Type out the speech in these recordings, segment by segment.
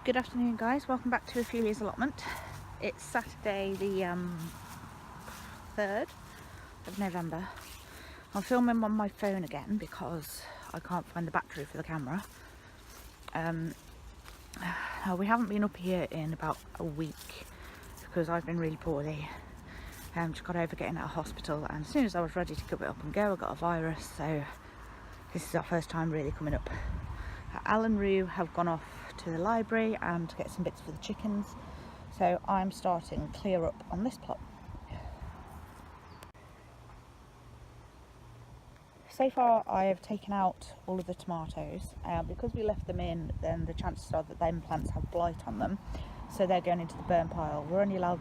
Good afternoon guys, welcome back to Ophelia's Allotment. It's Saturday the 3rd of November. I'm filming on my phone again because I can't find the battery for the camera. We haven't been up here in about a week because I've been really poorly. Just got over getting out of hospital, and as soon as I was ready to give it up and go, I got a virus, so this is our first time really coming up. Al and Rue have gone off to the library and to get some bits for the chickens, so I'm starting clear up on this plot. So far I have taken out all of the tomatoes. Because we left them in, then the chances are that them plants have blight on them, so they're going into the burn pile. We're only allowed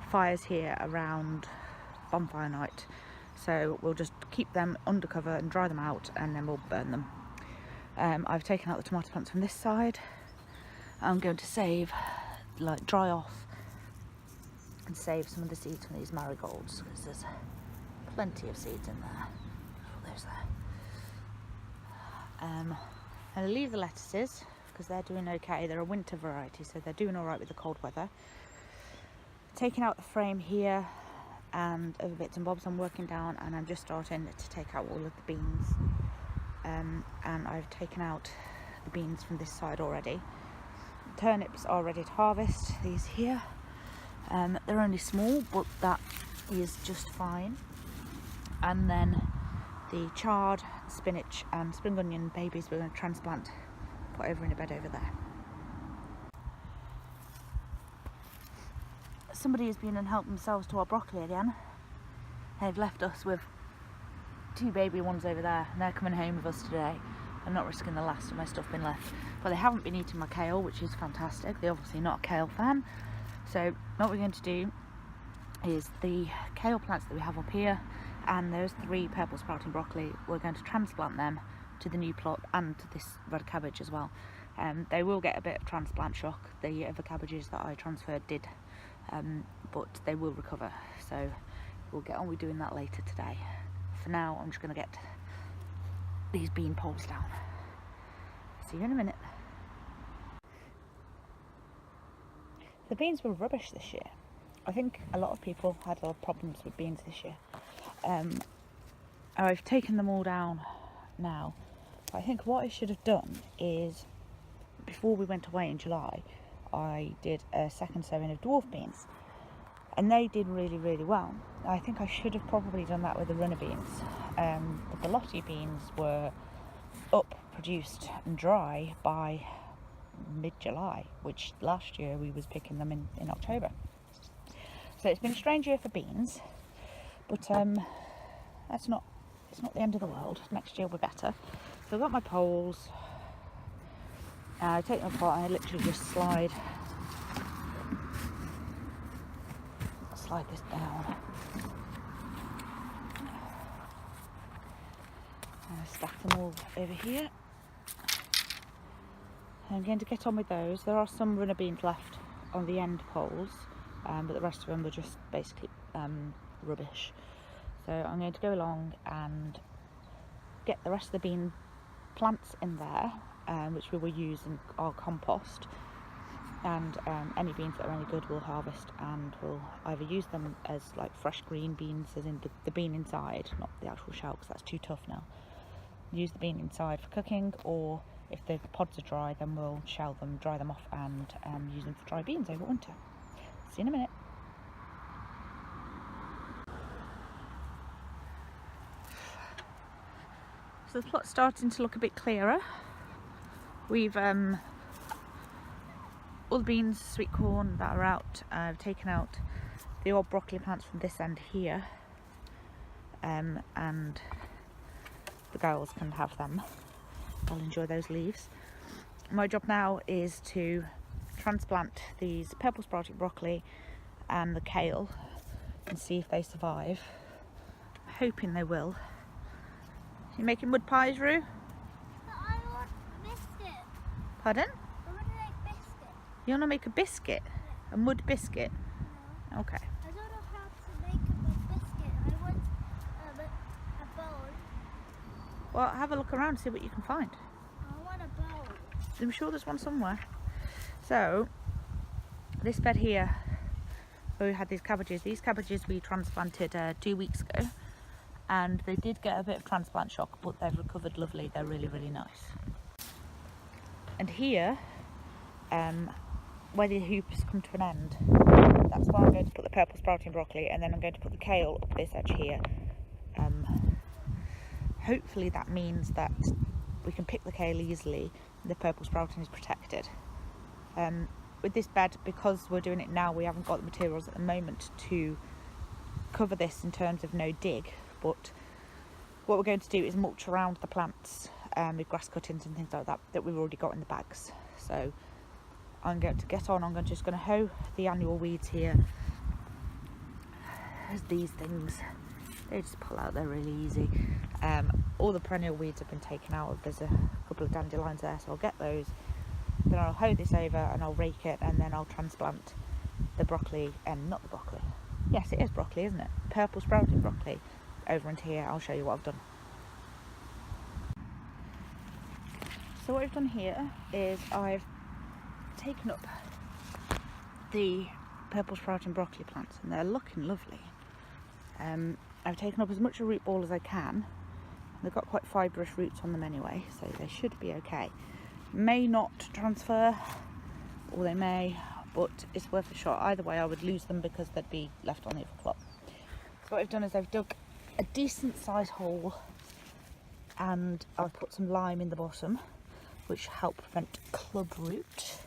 fires here around bonfire night, so we'll just keep them under cover and dry them out, and then we'll burn them. I've taken out the tomato plants from this side. I'm going to dry off and save some of the seeds from these marigolds, because there's plenty of seeds in there. Oh, there's there. I'll leave the lettuces because they're doing okay. They're a winter variety, so they're doing all right with the cold weather. Taking out the frame here and other bits and bobs I'm working down, and I'm just starting to take out all of the beans. And I've taken out the beans from this side already. Turnips are ready to harvest, these here. They're only small, but that is just fine. And then the chard, spinach and spring onion babies we're going to transplant, put over in a bed over there. Somebody has been and helped themselves to our broccoli again. They've left us with 2 baby ones over there, and they're coming home with us today. I'm not risking the last of my stuff being left, but they haven't been eating my kale, which is fantastic. They're obviously not a kale fan, so what we're going to do is the kale plants that we have up here and those 3 purple sprouting broccoli, we're going to transplant them to the new plot and to this red cabbage as well. They will get a bit of transplant shock. The other cabbages that I transferred did, but they will recover, so we'll get on with doing that later today. For now, I'm just going to get these bean poles down. See you in a minute. The beans were rubbish this year. I think a lot of people had a lot of problems with beans this year. I've taken them all down now. I think what I should have done is, before we went away in July, I did a second sowing of dwarf beans, and they did really, really well. I think I should have probably done that with the runner beans. The Belotti beans were up, produced and dry by mid-July, which last year we was picking them in October. So it's been a strange year for beans, but it's not the end of the world. Next year will be better. So I've got my poles. I take them apart and I literally just slide this down. And I stack them all over here. I'm going to get on with those. There are some runner beans left on the end poles, but the rest of them were just basically rubbish. So I'm going to go along and get the rest of the bean plants in there, which we will use in our compost, and any beans that are any good we'll harvest, and we'll either use them as like fresh green beans, as in the bean inside, not the actual shell, because that's too tough now. Use the bean inside for cooking, or if the pods are dry, then we'll shell them, dry them off, and use them for dry beans over winter. See you in a minute. So the plot's starting to look a bit clearer. We've all the beans, sweet corn that are out. I've taken out the old broccoli plants from this end here, and the girls can have them. They'll enjoy those leaves. My job now is to transplant these purple sprouting broccoli and the kale and see if they survive. I'm hoping they will. You making mud pies, Rue? I want biscuit. Pardon? I want to make biscuit. You want to make a biscuit? Yeah. A mud biscuit? No. Okay. I don't know how to make a biscuit. I want a bowl. Well, have a look around, see what you can find. I want a bowl. I'm sure there's one somewhere. So this bed here where we had these cabbages we transplanted 2 weeks ago, and they did get a bit of transplant shock, but they've recovered lovely. They're really, really nice. And here, where the hoops come to an end, that's where I'm going to put the purple sprouting broccoli, and then I'm going to put the kale up this edge here. Hopefully that means that we can pick the kale easily and the purple sprouting is protected. With this bed, because we're doing it now, we haven't got the materials at the moment to cover this in terms of no dig, but what we're going to do is mulch around the plants with grass cuttings and things like that we've already got in the bags. So I'm going to get on, just going to hoe the annual weeds here. There's these things, they just pull out, they're really easy. All the perennial weeds have been taken out. There's a couple of dandelions there, so I'll get those. Then I'll hoe this over and I'll rake it, and then I'll transplant the broccoli, not the broccoli, yes it is broccoli, isn't it? Purple sprouting broccoli over into here. I'll show you what I've done. So what I've done here is I've taken up the purple sprouting broccoli plants, and they're looking lovely. I've taken up as much a root ball as I can. They've got quite fibrous roots on them anyway, so they should be okay. May not transfer, or they may, but it's worth a shot. Either way I would lose them because they'd be left on the other plot. So what I've done is I've dug a decent sized hole, and I've put some lime in the bottom which help prevent club root,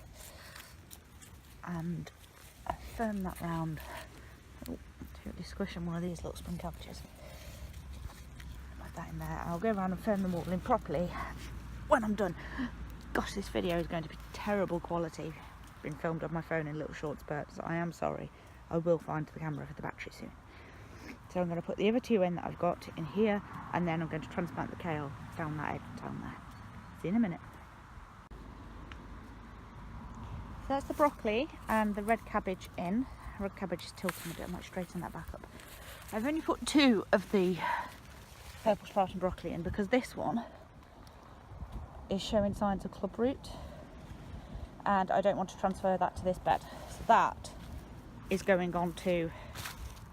and I firm that round. Oh, totally squishing one of these little spring cabbages. Like that in there, and I'll go around and firm them all in properly when I'm done. Gosh, this video is going to be terrible quality. Been filmed on my phone in little short spurts. I am sorry. I will find the camera for the battery soon. So I'm going to put the other two in that I've got in here, and then I'm going to transplant the kale down that edge down there. See you in a minute. So that's the broccoli and the red cabbage in. The red cabbage is tilting a bit. I might straighten that back up. I've only put 2 of the purple sprouting broccoli in because this one is showing signs of club root, and I don't want to transfer that to this bed. So that is going on to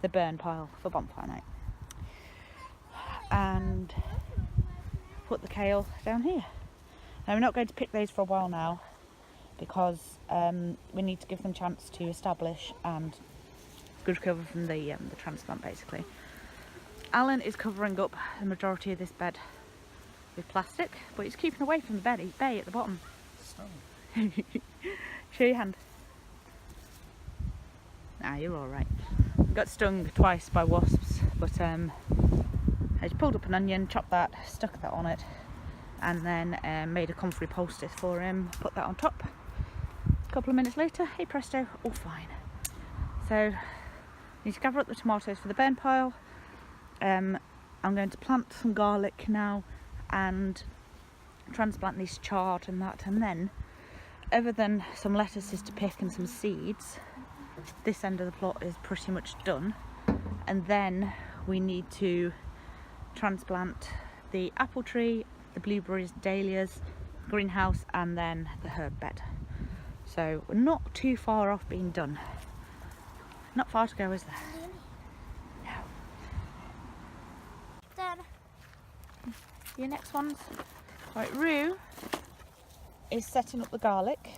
the burn pile for bonfire night. And put the kale down here. Now we're not going to pick those for a while now because we need to give them a chance to establish and recover from the transplant basically. Alan is covering up the majority of this bed with plastic, but it's keeping away from the bay at the bottom. Show your hand. Nah, you're alright. Got stung twice by wasps, but I just pulled up an onion, chopped that, stuck that on it, and then made a comfrey poultice for him, put that on top. A couple of minutes later, hey presto, all fine. So, need to gather up the tomatoes for the burn pile. I'm going to plant some garlic now and transplant this chard and that, and then other than some lettuces to pick and some seeds, this end of the plot is pretty much done. And then we need to transplant the apple tree, the blueberries, dahlias, greenhouse, and then the herb bed. So we're not too far off being done. Not far to go, is there? No. Done. Your next ones. Right, Rue is setting up the garlic.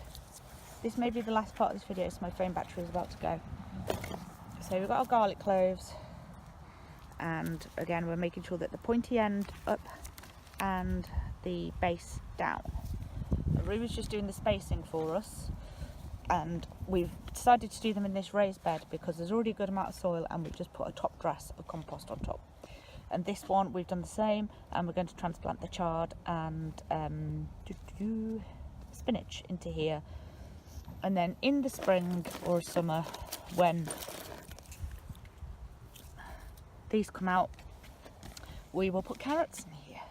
This may be the last part of this video, so my phone battery is about to go. So we've got our garlic cloves, and again we're making sure that the pointy end up and the base down. Rue was just doing the spacing for us, and we've decided to do them in this raised bed because there's already a good amount of soil, and we've just put a top dress of compost on top. And this one we've done the same, and we're going to transplant the chard and spinach into here. And then in the spring or summer, when these come out, we will put carrots in here,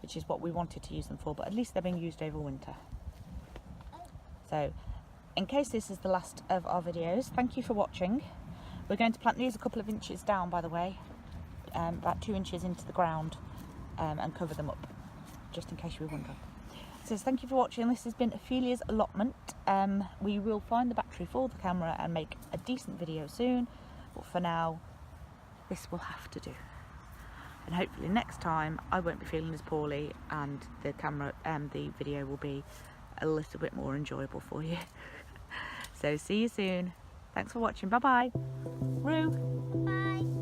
which is what we wanted to use them for, but at least they're being used over winter. So in case this is the last of our videos, thank you for watching. We're going to plant these a couple of inches down, by the way, about 2 inches into the ground, and cover them up, just in case you were wondering. says thank you for watching. This has been Ophelia's allotment. We will find the battery for the camera and make a decent video soon, but for now this will have to do. And hopefully next time I won't be feeling as poorly and the camera the video will be a little bit more enjoyable for you. So see you soon. Thanks for watching. Bye bye. Roo. Bye.